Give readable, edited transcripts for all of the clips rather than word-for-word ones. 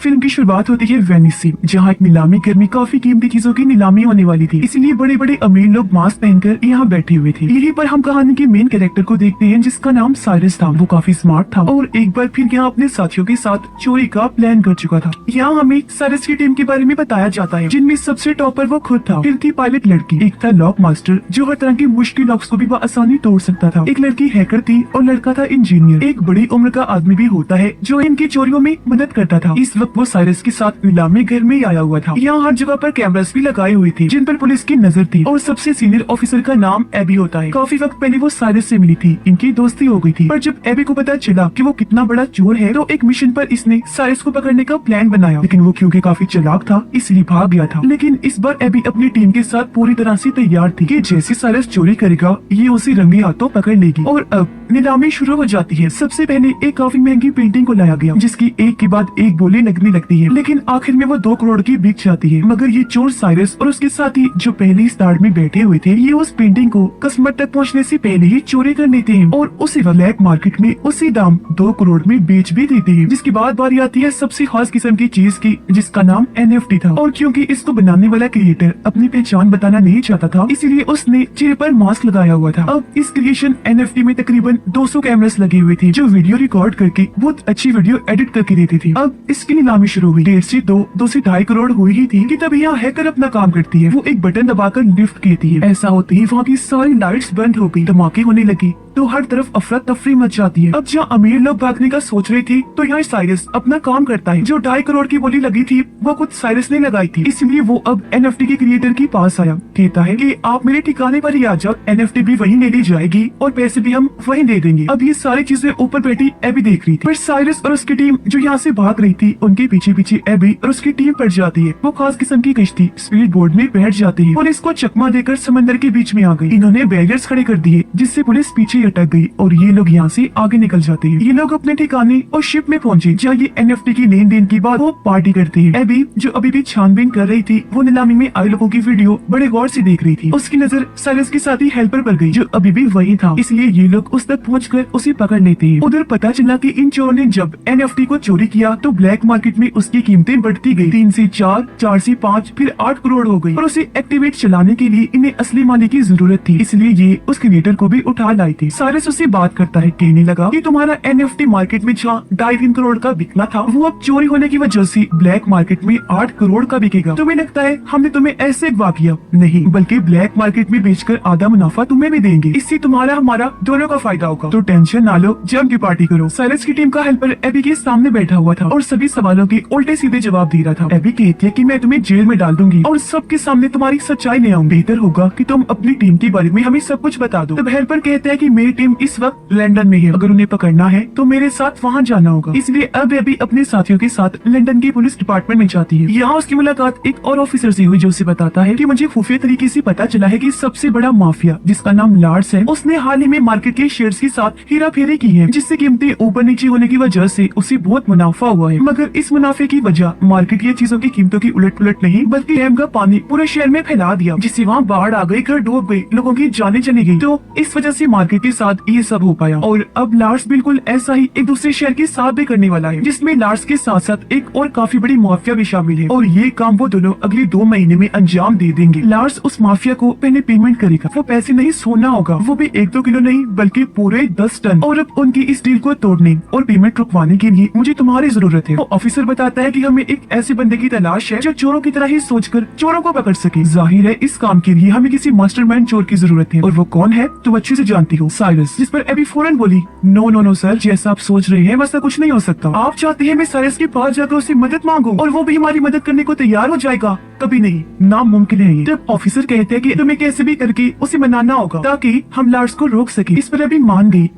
Film की शुरुआत होती है वेनिस से, जहाँ एक नीलामी घर में काफी कीमती चीजों की नीलामी होने वाली थी। इसलिए बड़े बड़े अमीर लोग मास्क पहनकर यहाँ बैठे हुए थे। यहीं पर हम कहानी के मेन कैरेक्टर को देखते हैं, जिसका नाम साइरस था। वो काफी स्मार्ट था और एक बार फिर यहाँ अपने साथियों के साथ चोरी का प्लान कर चुका था। यहाँ हमें साइरस की टीम के बारे में बताया जाता है, जिनमें सबसे टॉपर वो खुद था। फिर थी पायलट लड़की, एक था लॉक मास्टर जो हर तरह की मुश्किल लॉक्स को भी आसानी तोड़ सकता था। एक लड़की हैकर थी और लड़का था इंजीनियर। एक बड़ी उम्र का आदमी भी होता है जो इनकी चोरियों में मदद करता था। इस वक्त वो साइरस के साथ नीलामी घर में आया हुआ था। यहाँ हर जगह पर कैमरास भी लगाए हुए थे, जिन पर पुलिस की नजर थी। और सबसे सीनियर ऑफिसर का नाम एबी होता है। काफी वक्त पहले वो साइरस से मिली थी, इनकी दोस्ती हो गई थी। पर जब एबी को पता चला कि वो कितना बड़ा चोर है, तो एक मिशन पर इसने साइरस को पकड़ने का प्लान बनाया। लेकिन वो क्योंकि काफी चालाक था, इसलिए भाग गया था। लेकिन इस बार एबी अपनी टीम के साथ पूरी तरह से तैयार थी कि जैसे साइरस चोरी करेगा, ये उसे रंगे हाथों पकड़ लेगी। और अब नीलामी शुरू हो जाती है। सबसे पहले एक काफी महंगी पेंटिंग को लाया गया, जिसकी एक के बाद एक बोली लगने लगती है। लेकिन आखिर में वो 2 करोड़ की बिक जाती है। मगर ये चोर साइरस और उसके साथी जो पहले ही स्टार्ट में बैठे हुए थे, ये उस पेंटिंग को कस्टमर तक पहुंचने से पहले ही चोरी कर लेते हैं और उसे ब्लैक मार्केट में उसी दाम 2 करोड़ में बेच भी देते हैं। जिसके बाद बारी आती है सबसे खास किस्म की चीज की, जिसका नाम NFT था। और क्योंकि इसको बनाने वाला क्रिएटर अपनी पहचान बताना नहीं चाहता था, इसीलिए उसने चेहरे पर मास्क लगाया हुआ था। अब इस क्रिएशन NFT में तकरीबन 200 कैमरास लगे हुए थे, जो वीडियो रिकॉर्ड करके बहुत अच्छी वीडियो एडिट करके देते थे। अब इसकी नीलामी शुरू हुई। 1.5 से 2 से 2.5 करोड़ हुई ही थी कि तब यहाँ हैकर अपना काम करती है। वो एक बटन दबाकर लिफ्ट कहती है। ऐसा होते ही वहाँ की सारी लाइट्स बंद हो गई, धमाके होने लगी, तो हर तरफ अफरा तफरी मच जाती है। अब जहाँ अमीर लोग भागने का सोच रही थी, तो यहाँ साइरस अपना काम करता है। जो 2.5 करोड़ की बोली लगी थी, वो खुद साइरस ने लगाई थी। इसलिए वो अब NFT के क्रिएटर के पास आया। कहता है कि आप मेरे ठिकाने पर ही आ जाओ, NFT भी वहीं ले ली जाएगी और पैसे भी हम वहीं दे देंगे। अब ये सारी चीजें ऊपर बैठी एबी देख रही थी। पर साइरस और उसकी टीम जो यहाँ से भाग रही थी, उनके पीछे पीछे एबी और उसकी टीम पड़ जाती है। वो खास किस्म की कश्ती स्पीड बोर्ड में बैठ जाती है और इसको चकमा देकर समंदर के बीच में आ गई। इन्होंने बैरियर्स खड़े कर दिए, जिससे पुलिस पीछे अटक गई और ये लोग यहाँ से आगे निकल जाते हैं। ये लोग अपने ठिकाने और शिप में पहुंचे, जहाँ ये NFT की लेन देन की बाद वो पार्टी करते हैं। एबी जो अभी भी छानबीन कर रही थी, वो नीलामी में आए लोगों की वीडियो बड़े गौर से देख रही थी। उसकी नजर साइरस के साथी हेल्पर पर गई, जो अभी भी वही था। इसलिए ये लोग उस तक पहुंचकर उसे पकड़ लेते हैं। उधर पता चला कि इन चोरों ने जब NFT को चोरी किया, तो ब्लैक मार्केट में उसकी कीमतें बढ़ती गई। 3 से 4, 4 से 5, फिर 8 करोड़ हो गई। और उसे एक्टिवेट चलाने के लिए इन्हें असली मालिक की जरूरत थी, इसलिए ये उस क्रिएटर को भी उठा लाए थे। साइरस उससे बात करता है, कहने लगा कि तुम्हारा NFT मार्केट में जहाँ 2.5-3 करोड़ का बिकना था, वो अब चोरी होने की वजह से ब्लैक मार्केट में 8 करोड़ का बिकेगा। तुम्हें लगता है हमने तुम्हें ऐसे अगवा किया? नहीं, बल्कि ब्लैक मार्केट में बेचकर आधा मुनाफा तुम्हें भी देंगे। इससे तुम्हारा हमारा दोनों का फायदा होगा। तो टेंशन ना लो, जम की पार्टी करो। साइरस की टीम का हेल्पर एबी के सामने बैठा हुआ था और सभी सवालों के उल्टे सीधे जवाब दे रहा था। एबी कहती है कि मैं तुम्हें जेल में डाल दूंगी और सबके सामने तुम्हारी सच्चाई ले आऊंगी। बेहतर होगा कि तुम अपनी टीम के बारे में हमें सब कुछ बता दो। तब हेल्पर कहता है कि मेरी टीम इस वक्त लंदन में है, अगर उन्हें पकड़ना है तो मेरे साथ वहाँ जाना होगा। इसलिए अब एबी अपने साथियों के साथ लंदन की पुलिस डिपार्टमेंट में जाती है। यहाँ उसकी मुलाकात एक और ऑफिसर से हुई, जो उसे बताता है कि मुझे खुफिया तरीके से पता चला है कि सबसे बड़ा माफिया, जिसका नाम लार्स है, उसने हाल ही में मार्केट के शेयर्स के साथ हेरा फेरी की है, जिससे कीमतें ऊपर नीचे होने की वजह से उसे बहुत मुनाफा हुआ है। मगर इस मुनाफे की वजह मार्केट की चीजों की कीमतों की उलट पुलट नहीं, बल्कि डैम का पानी पूरे शहर में फैला दिया, जिससे वहाँ बाढ़ आ गई, घर डूब गई, लोगों की जानें चली गई। तो इस वजह से मार्केट के साथ ये सब हो पाया। और अब लार्स बिल्कुल ऐसा ही एक दूसरे शहर के साथ भी करने वाला है, जिसमें लार्स के साथ साथ एक और काफी बड़ी माफिया भी शामिल है। और ये काम वो दोनों अगले 2 महीने में अंजाम दे देंगे। लार्स उस माफिया को पहले पेमेंट करेगा। वो पैसे नहीं, सोना होगा, वो भी 1-2 किलो नहीं, बल्कि पूरे 10 टन। और अब उनकी इस डील को तोड़ने और पेमेंट रुकवाने के लिए मुझे तुम्हारी जरूरत है। वो ऑफिसर बताता है कि हमें एक ऐसे बंदे की तलाश है जो चोरों की तरह ही सोचकर चोरों को पकड़ सके। जाहिर है इस काम के लिए हमें किसी मास्टरमाइंड चोर की जरूरत है। और वो कौन है तुम अच्छे से जानती हो, साइरस। जिस पर एबी फौरन बोली, नो नो नो सर, जैसा आप सोच रहे हैं वैसा कुछ नहीं हो सकता। आप चाहते हैं मैं साइरस के पास जाकर उससे मदद मांगूं और वो भी हमारी मदद करने को तैयार हो जाएगा? कभी नहीं, नामुमकिन है ये। जब ऑफिसर कहते हैं कि तुम्हें कैसे भी करके उसे मनाना होगा ताकि हम लार्स को रोक सके। इस पर अभी मान गई,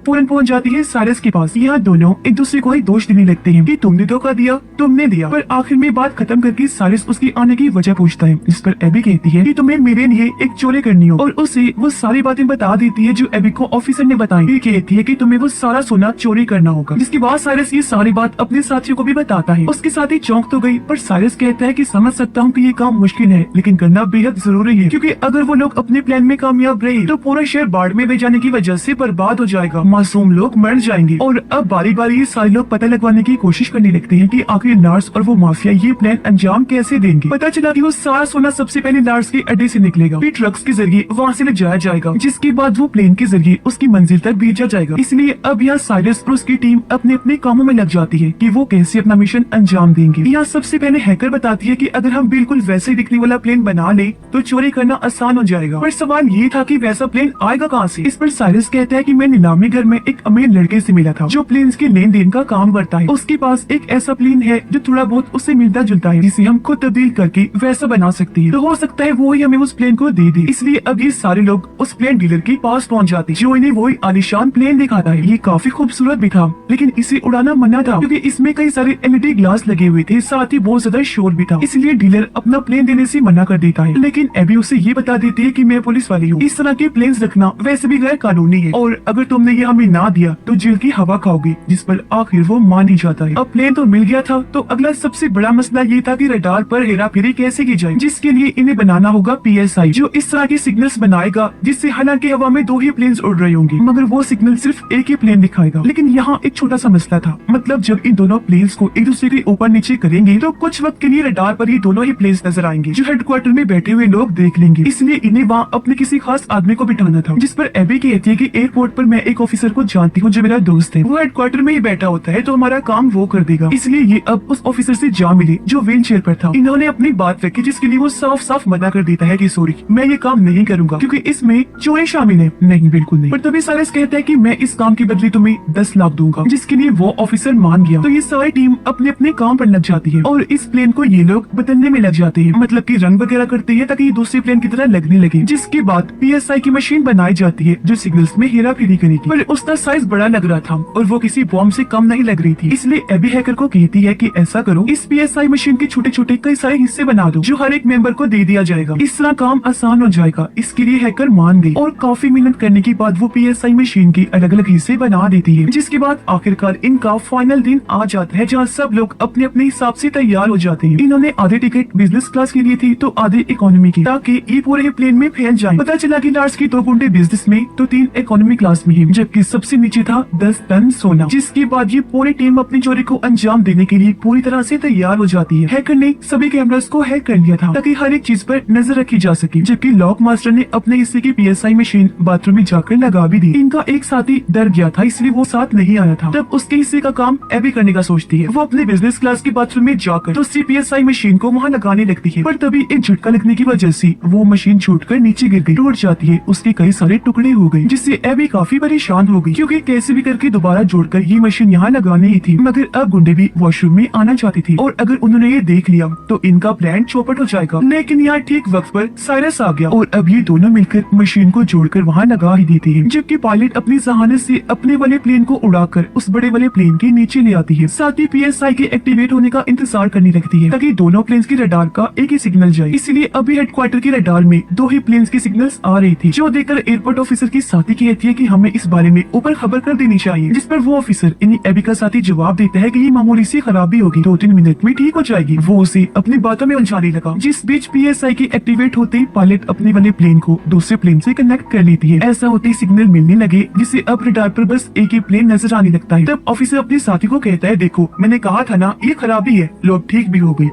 फौरन पहुंच जाती है साइरस के पास। यहाँ दोनों एक दूसरे को ही दोष देने लगते हैं कि तुमने धोखा दिया, तुमने दिया। पर आखिर में बात खत्म करके साइरस उसकी आने की वजह पूछता है, जिस पर एबी कहती है कि तुम्हें मेरे लिए एक चोरी करनी हो, और उसे वो सारी बातें बता देती है जो एबी को ऑफिसर ने बताई। ये कहती है कि तुम्हें वो सारा सोना चोरी करना होगा। जिसके बाद साइरस ये सारी बात अपने साथियों को भी बताता है। उसके साथी चौंक तो गई, पर साइरस कहता है कि समझ सकता हूँ कि ये काम मुश्किल है, लेकिन करना बेहद जरूरी है, क्योंकि अगर वो लोग अपने प्लान में कामयाब रहे तो पूरा शहर बाढ़ में बह जाने की वजह से बर्बाद हो जाएगा। मासूम लोग मर जाएंगे। और अब बारी बारी ये सारे लोग पता लगवाने की कोशिश करने लगते हैं कि आखिर लार्स और वो माफिया ये प्लान अंजाम कैसे देंगे। पता चला कि वो सारा सोना सबसे पहले लार्स के अड्डे से निकलेगा, फिर ट्रक्स के जरिए वहाँ से ले जाया जाएगा, जिसके बाद वो प्लेन के जरिए उसकी मंजिल तक भेजा जाएगा। इसलिए अब यहाँ साइरस और उसकी टीम अपने अपने कामों में लग जाती है कि वो कैसे अपना मिशन अंजाम देंगे। यहाँ सबसे पहले हैकर बताती है कि अगर हम बिल्कुल वैसे ही दिखने वाला प्लेन बना ले तो चोरी करना आसान हो जाएगा। पर सवाल ये था कि वैसा प्लेन आएगा कहाँ से। इस पर साइरस कहता है कि मैं नीलामी घर में एक अमीर लड़के से मिला था जो प्लेन के लेन देन का काम करता है। उसके पास एक ऐसा प्लेन है जो थोड़ा बहुत उससे मिलता जुलता है, जिसे हम खुद तब्दील करके वैसा बना सकते हैं। तो हो सकता है वो ही हमें उस प्लेन को दे दे। इसलिए अब ये सारे लोग उस प्लेन डीलर के पास पहुँच जाते जो इन्हें वही आलीशान प्लेन दिखाता है। ये काफी खूबसूरत भी था, लेकिन इसे उड़ाना मना था क्योंकि इसमें कई सारे एलईडी ग्लास लगे हुए थे, साथ ही बहुत ज्यादा शोर भी था। इसलिए डीलर अपना प्लेन देने से मना कर देता है। लेकिन एबी उसे ये बता देती है कि मैं पुलिस वाली हूँ, इस तरह के प्लेन्स रखना वैसे भी गैर कानूनी है और अगर तुमने ये हमें ना दिया तो जेल की हवा खाओगे। जिस पर आखिर वो मान ही जाता है। अब प्लेन तो मिल गया था, तो अगला सबसे बड़ा मसला ये था कि रडार पर हेरा फेरी कैसे की जाए, जिसके लिए इन्हें बनाना होगा PSI जो इस तरह के सिग्नल्स बनाएगा जिससे हालांकि हवा में दो ही प्लेन्स उड़ रहे होंगे मगर वो सिग्नल सिर्फ एक ही प्लेन दिखाएगा। लेकिन यहाँ एक छोटा सा मसला था, मतलब जब इन दोनों प्लेन्स को एक दूसरे के ऊपर नीचे करेंगे तो कुछ वक्त के लिए रडार पर ही दोनों ही प्लेन्स नजर आएंगे जो हेडक्वार्टर में बैठे हुए लोग देख लेंगे। इसलिए इन्हें वहाँ अपने किसी खास आदमी को बिठाना था। जिस पर एबी कहती है कि एयरपोर्ट पर मैं एक ऑफिसर को जानती हूँ जो मेरा दोस्त है, वो हेडक्वार्टर में ही बैठा होता है तो हमारा काम वो कर देगा। इसलिए ये अब उस ऑफिसर से जा मिले जो व्हील चेयर पर था। इन्होंने अपनी बात रखी जिसके लिए वो साफ साफ मना कर देता है कि सॉरी मैं ये काम नहीं करूंगा क्योंकि इसमें चोरी शामिल है। नहीं बिल्कुल नहीं। पर तभी साइरस कहता है कि मैं इस काम के बदले तुम्हें 10 लाख दूंगा, जिसके लिए वो ऑफिसर मान गया। तो ये सारी टीम अपने अपने काम पर लग जाती है और इस प्लेन को ये लोग बदलने में लग जाते हैं, मतलब कि रंग वगैरह करते हैं ताकि ये दूसरे प्लेन की तरह लगने लगे। जिसके बाद PSI की मशीन बनाई जाती है जो सिग्नल्स में हेरा फेरी करेगी। पर उसका साइज बड़ा लग रहा था और वो किसी बॉम्ब से कम नहीं लग रही थी। इसलिए एबी हैकर को कहती है कि ऐसा करो, इस PSI मशीन के छोटे छोटे कई सारे हिस्से बना दो जो हर एक मेंबर को दे दिया जाएगा। इस तरह काम आसान हो जाएगा। इसके लिए हैकर मान गई और काफी मेहनत करने के बाद वो PSI मशीन के अलग अलग हिस्से बना देती है। जिसके बाद आखिरकार इनका फाइनल दिन आ जाता है जहाँ सब लोग अपने अपने हिसाब से तैयार हो जाते हैं। इन्होंने आधे टिकट बिजनेस क्लास के लिए थी तो आधे इकोनॉमी की, ताकि ये पूरे प्लेन में फैल जाए। पता चला कि लार्स के 2 गुंडे बिजनेस में तो 3 इकोनॉमी क्लास में हैं, जबकि सबसे नीचे था 10 टन सोना। जिसके बाद ये पूरी टीम अपनी चोरी को अंजाम देने के लिए पूरी तरह से तैयार हो जाती है। हैकर ने सभी कैमरास को हैक कर लिया था ताकि हर एक चीज पर नजर रखी जा सके, जबकि लॉक मास्टर ने अपने हिस्से की PSI मशीन बाथरूम में जाकर लगा भी दी। इनका एक साथी डर गया था इसलिए वो साथ नहीं आया था। तब उसके हिस्से का काम एबी करने का सोचती है। वो अपने बिजनेस क्लास के बाथरूम में जाकर तो PSI मशीन को वहाँ लगाने लगती है, पर तभी एक झटका लगने की वजह से वो मशीन छूटकर नीचे गिर गई, टूट जाती है। उसके कई सारे टुकड़े हो गए जिससे एबी काफी परेशान हो गई क्योंकि कैसे भी करके दोबारा जोड़कर ये मशीन यहाँ लगानी ही थी। मगर अब गुंडे भी वॉशरूम में आना चाहती थी और अगर उन्होंने ये देख लिया तो इनका प्लान चौपट हो जाएगा। लेकिन यहाँ ठीक वक्त पर साइरस आ गया और अब ये दोनों मिलकर मशीन को जोड़कर वहाँ लगा ही देते हैं, जबकि पायलट अपनी जहानत से अपने वाले प्लेन को उड़ाकर उस बड़े वाले प्लेन के नीचे ले आती है। साथ ही PSI के एक्टिवेट होने का इंतजार करने लगती है ताकि दोनों प्लेन्स की रडार का एक ही सिग्नल जाए। इसलिए अभी हेडक्वार्टर की रडार में 2 ही प्लेन्स की सिग्नल्स आ रही थी, जो देखकर एयरपोर्ट ऑफिसर की साथी कहती है कि हमें इस बारे में ऊपर खबर कर देनी चाहिए। जिस पर वो ऑफिसर इन्हीं एबी का साथी जवाब देता है कि ये मामूली सी खराबी होगी, 2-3 मिनट में ठीक हो जाएगी। वो उसे अपनी बातों में उलझाने लगा। जिस बीच PSI की एक्टिवेट होते ही पायलट अपने वाले प्लेन को दूसरे प्लेन से कनेक्ट कर लेती है। ऐसा होते ही सिग्नल मिलने लगे जिससे अब रडार पर बस एक ही प्लेन नजर आने लगता है। तब ऑफिसर अपने साथी को कहता है, देखो मैंने कहा था ना ये खराबी है, लोग ठीक भी हो गई।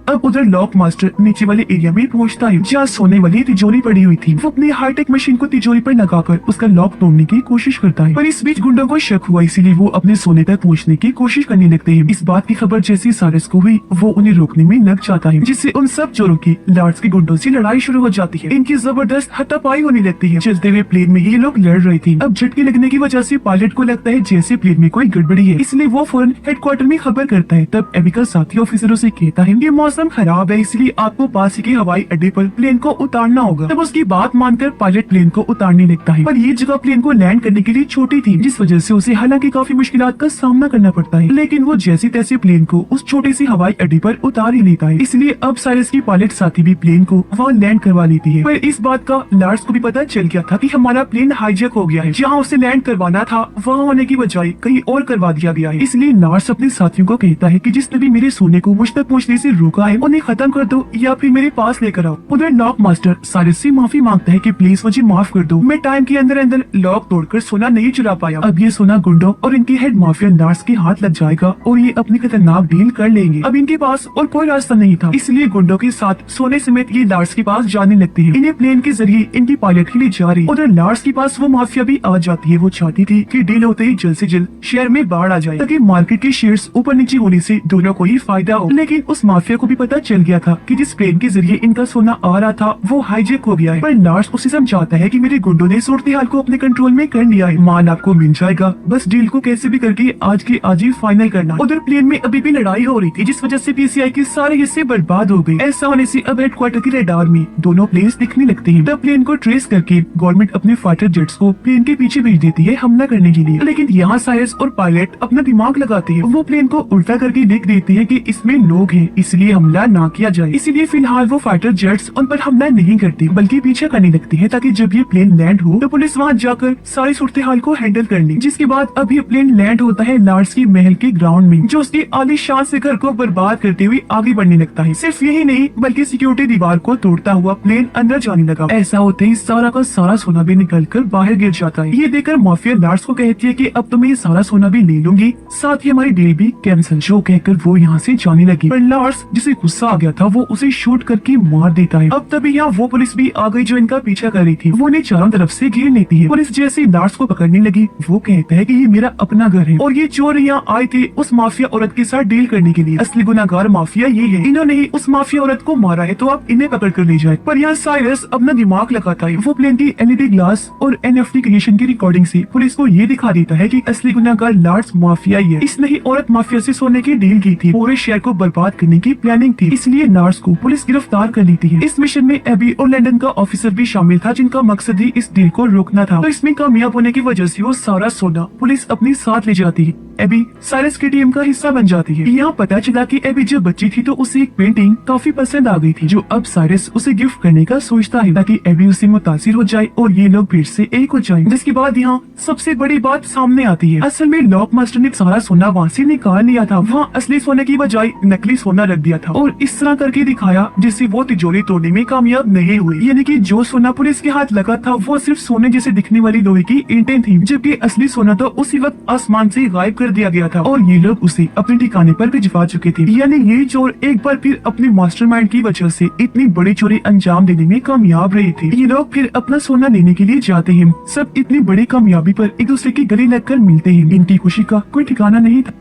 अब उधर लॉक मास्टर नीचे वाले एरिया में पहुंचता है जहाँ सोने वाली तिजोरी पड़ी हुई थी। वो अपनी हाईटेक मशीन को तिजोरी पर लगाकर उसका लॉक तोड़ने की कोशिश करता है, पर इस बीच गुंडों को शक हुआ इसीलिए वो अपने सोने तक पहुंचने की कोशिश करने लगते हैं। इस बात की खबर जैसी साइरस को हुई वो उन्हें रोकने में लग जाता है, जिससे उन सब चोरों की लार्स के गुंडों से लड़ाई शुरू हो जाती है। इनकी जबरदस्त हाथापाई होने लगती है। चलते हुए प्लेन में ये लोग लड़ रहे थे। अब झटके लगने की वजह से पायलट को लगता है जैसे प्लेन में कोई गड़बड़ी है, इसलिए वो फौरन हेडक्वार्टर में खबर करता है। तब एबी का साथी ऑफिसरों से कहता है ये मौसम खराब है इसलिए आपको पास ही के हवाई अड्डे पर प्लेन को उतारना होगा। तब उसकी बात मानकर पायलट प्लेन को उतारने लगता है, पर ये जगह प्लेन को लैंड करने के लिए छोटी थी, जिस वजह से उसे हालांकि काफी मुश्किलात का सामना करना पड़ता है। लेकिन वो जैसे तैसे प्लेन को उस छोटे से हवाई अड्डे पर उतार ही लेता है। इसलिए अब साइरस की पायलट साथी भी प्लेन को वहाँ लैंड करवा लेती है। पर इस बात का लार्स को भी पता चल गया था कि हमारा प्लेन हाईजैक हो गया है। जहाँ उसे लैंड करवाना था वहाँ होने की बजाय कहीं और करवा दिया गया है। इसलिए लार्स अपने साथियों को कहता है कि जिसने भी मेरे सोने को मुझ तक पहुँचने से रोका मुलायम, उन्हें खत्म कर दो या फिर मेरे पास लेकर आओ। उधर लॉक मास्टर साइरस से माफी मांगता है कि प्लीज मुझे माफ कर दो, मैं टाइम के अंदर अंदर लॉक तोड़कर सोना नहीं चुरा पाया। अब ये सोना गुंडों और इनके हेड माफिया लार्स के हाथ लग जाएगा और ये अपनी खतरनाक डील कर लेंगे। अब इनके पास और कोई रास्ता नहीं था, इसलिए गुंडों के साथ सोने समेत ये लार्स के पास जाने लगते हैं। इन्हें प्लेन के जरिए इनकी पायलट के लिए जा रही। उधर लार्स के पास वो माफिया भी आ जाती है। वो चाहती थी कि डील होते ही जल्द से जल्द शहर में बाढ़ आ जाए ताकि मार्केट के शेयर्स ऊपर नीचे होने से दोनों को ही फायदा हो। लेकिन उस माफिया को भी पता चल गया था कि जिस प्लेन के जरिए इनका सोना आ रहा था वो हाईजेक हो गया है। पर लार्स उसे समझाता है कि मेरे गुंडों ने सूरत हाल को अपने कंट्रोल में कर लिया है, माल आपको मिल जाएगा, बस डील को कैसे भी करके आज के आज ही फाइनल करना। उधर प्लेन में अभी भी लड़ाई हो रही थी जिस वजह से पीसीआई के सारे हिस्से बर्बाद हो गए। ऐसा होने से अब हेडक्वार्टर के रडार में दोनों प्लेन्स दिखने लगते हैं। तब प्लेन को ट्रेस करके गवर्नमेंट अपने फाइटर जेट्स को प्लेन के पीछे भेज देती है हमला करने के लिए। लेकिन यहाँ साइरस और पायलट अपना दिमाग लगाते हैं, वो प्लेन को उल्टा करके लिख देते हैं कि इसमें लोग हैं इसलिए हमला ना किया जाए। इसीलिए फिलहाल वो फाइटर जेट्स उन पर हमला नहीं करते बल्कि पीछे करने लगते हैं ताकि जब ये प्लेन लैंड हो तो पुलिस वहाँ जाकर सारी सूरत हाल को हैंडल कर ले। जिसके बाद अब ये प्लेन लैंड होता है लार्स की महल के ग्राउंड में, जो उसके आलीशान से घर को बर्बाद करते हुए आगे बढ़ने लगता है। सिर्फ यही नहीं बल्कि सिक्योरिटी दीवार को तोड़ता हुआ प्लेन अंदर जाने लगा। ऐसा होते ही सारा का सारा सोना भी निकल कर बाहर गिर जाता है। ये देखकर माफिया लार्स को कहती है कि अब तो मैं ये सारा सोना भी ले लूंगी, साथ ही हमारी डील भी कैंसिल। जो कहकर वो यहाँ से जाने लगी, पर लार्स जिसे गुस्सा आ गया था वो उसे शूट करके मार देता है। अब तभी यहाँ वो पुलिस भी आ गई जो इनका पीछा कर रही थी। वो इन्हें चारों तरफ से घेर लेती है। पुलिस जैसे लार्स को पकड़ने लगी वो कहता है कि ये मेरा अपना घर है और ये चोर यहाँ आए थे उस माफिया औरत के साथ डील करने के लिए। असली गुनाहगार माफिया ये है, इन्होंने ही उस माफिया औरत को मारा है तो आप इन्हें पकड़ कर ले जाए। पर यहाँ साइरस अपना दिमाग लगाता है। वो प्लेन की एलईडी ग्लास और एनएफटी क्रिएशन की रिकॉर्डिंग से पुलिस को ये दिखा देता है कि असली गुनाहगार लार्स माफिया ही है। इसने ही औरत माफिया से सोने की डील की थी, पूरे शहर को बर्बाद करने की प्लानिंग थी, इसलिए लार्स को पुलिस गिरफ्तार कर लेती है। इस मिशन में एबी और लंदन का ऑफिसर भी शामिल था जिनका मकसद ही इस डील को रोकना था। तो इसमें कामयाब होने की वजह से वो सारा सोना पुलिस अपने साथ ले जाती है। एबी साइरस की टीम का हिस्सा बन जाती है। यहाँ पता चला कि एबी जब बच्ची थी तो उसे एक पेंटिंग काफी पसंद आ गई थी जो अब साइरस उसे गिफ्ट करने का सोचता है ताकि एबी उससे मुतासिर हो जाए और ये लोग फिर से एक हो जाएं। जिसके बाद यहाँ सबसे बड़ी बात सामने आती है। असल में लॉक मास्टर ने सारा सोना वहाँ से निकाल लिया था, वहाँ असली सोने की बजाय नकली सोना रख दिया था और इस तरह करके दिखाया जिससे वो तिजोरी तोड़ने में कामयाब नहीं हुई। यानी कि जो सोना पुलिस के हाथ लगा था वो सिर्फ सोने जैसे दिखने वाली लोहे की ईंटें थी, जबकि असली सोना तो उसी वक्त आसमान से गायब कर दिया गया था और ये लोग उसे अपने ठिकाने पर भिजवा चुके थे। यानी ये चोर एक बार फिर अपने मास्टरमाइंड की वजह से इतनी बड़ी चोरी अंजाम देने में कामयाब रहे थे। ये लोग फिर अपना सोना लेने के लिए जाते हैं। सब इतनी बड़ी कामयाबी पर एक दूसरे की गले लगकर मिलते हैं। इनकी खुशी का कोई ठिकाना नहीं था।